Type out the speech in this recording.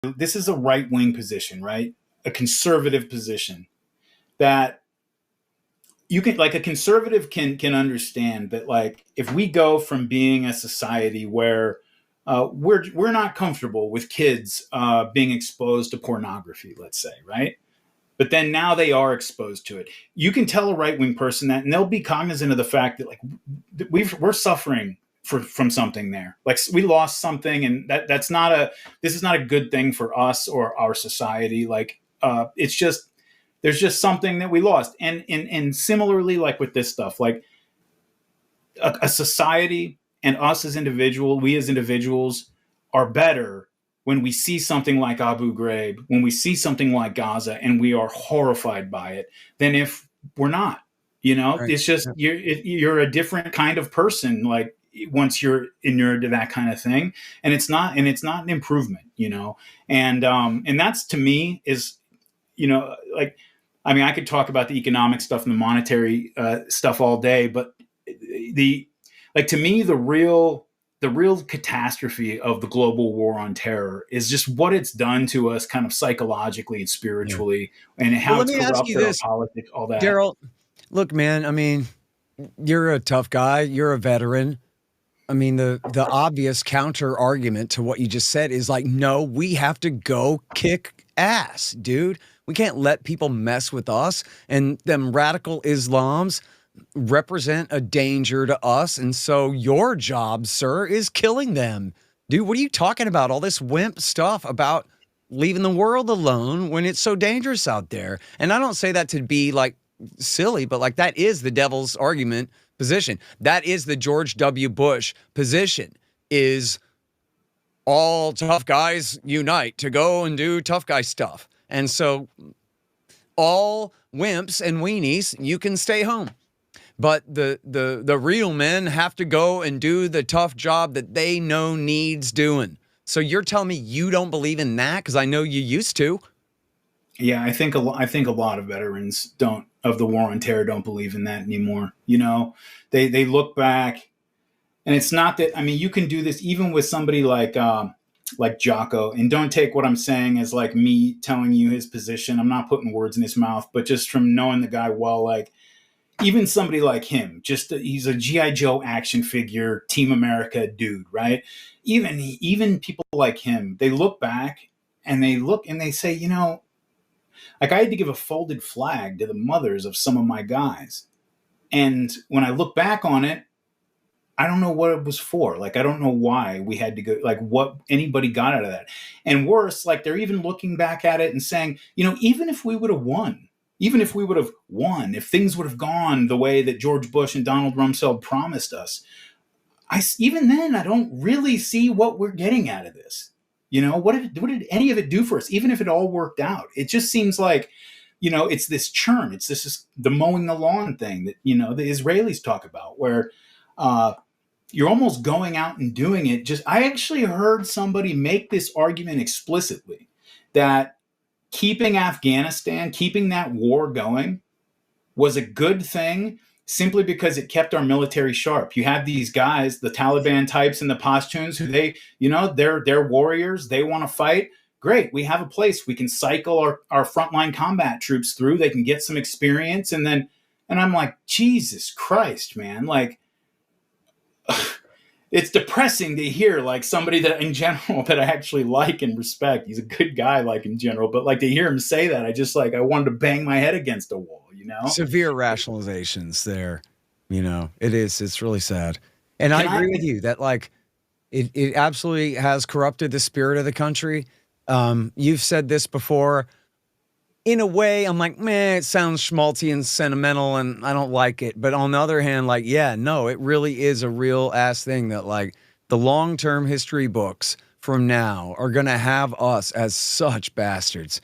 this is a right-wing position, right? A conservative position that you can, like, a conservative can understand that, like, if we go from being a society where we're not comfortable with kids being exposed to pornography, let's say, right? But then now they are exposed to it. You can tell a right wing person that, and they'll be cognizant of the fact that, like, we're suffering from something there. Like, we lost something, and that's not a this is not a good thing for us or our society. Like, it's just there's just something that we lost, and similarly, like with this stuff, like a society and us as we as individuals are better when we see something like Abu Ghraib, when we see something like Gaza, and we are horrified by it, than if we're not. Right. It's just you're a different kind of person. Like, once you're inured to that kind of thing, and it's not an improvement. And that's, to me, is, like, I mean, I could talk about the economic stuff and the monetary stuff all day, but to me, the real catastrophe of the global war on terror is just what it's done to us, kind of psychologically and spiritually, and how Well, let it's me ask you corrupted our this, politics, all that. Daryl. Look, man, I mean, you're a tough guy. You're a veteran. I mean, the obvious counter argument to what you just said is like, no, we have to go kick ass, dude. We can't let people mess with us, and them radical Islams represent a danger to us. And so your job, sir, is killing them. Dude, what are you talking about? All this wimp stuff about leaving the world alone when it's so dangerous out there. And I don't say that to be like silly, but like, that is the devil's argument position. That is the George W. Bush position, is all tough guys unite to go and do tough guy stuff. And so all wimps and weenies, you can stay home. But the real men have to go and do the tough job that they know needs doing. So you're telling me you don't believe in that? Because I know you used to. Yeah, I think a lot of veterans of the war on terror don't believe in that anymore. They look back, and it's not that. I mean, you can do this even with somebody like Jocko, and don't take what I'm saying as like me telling you his position. I'm not putting words in his mouth, but just from knowing the guy well, like, even somebody like him, he's a G.I. Joe action figure, Team America dude, right? Even people like him, they look back and they say, like, I had to give a folded flag to the mothers of some of my guys. And when I look back on it, I don't know what it was for. Like, I don't know why we had to go, like, what anybody got out of that. And worse, like, they're even looking back at it and saying, even if we would have won, if things would have gone the way that George Bush and Donald Rumsfeld promised us, even then, I don't really see what we're getting out of this. What did any of it do for us? Even if it all worked out, it just seems like, it's this churn. It's the mowing the lawn thing that, the Israelis talk about, where you're almost going out and doing it. I actually heard somebody make this argument explicitly, that keeping that war going was a good thing simply because it kept our military sharp. You have these guys, the Taliban types and the Pashtuns, who they're warriors. They want to fight. Great. We have a place we can cycle our frontline combat troops through. They can get some experience. And I'm like, Jesus Christ, man. Like, it's depressing to hear, like, somebody that in general that I actually like and respect. He's a good guy, like, in general, but like, to hear him say that, I wanted to bang my head against a wall, Severe rationalizations there. It's really sad. And I agree with you that, like, it absolutely has corrupted the spirit of the country. You've said this before. In a way, I'm like, man, it sounds schmaltzy and sentimental and I don't like it. But on the other hand, like, yeah, no, it really is a real ass thing that, like, the long-term history books from now are going to have us as such bastards.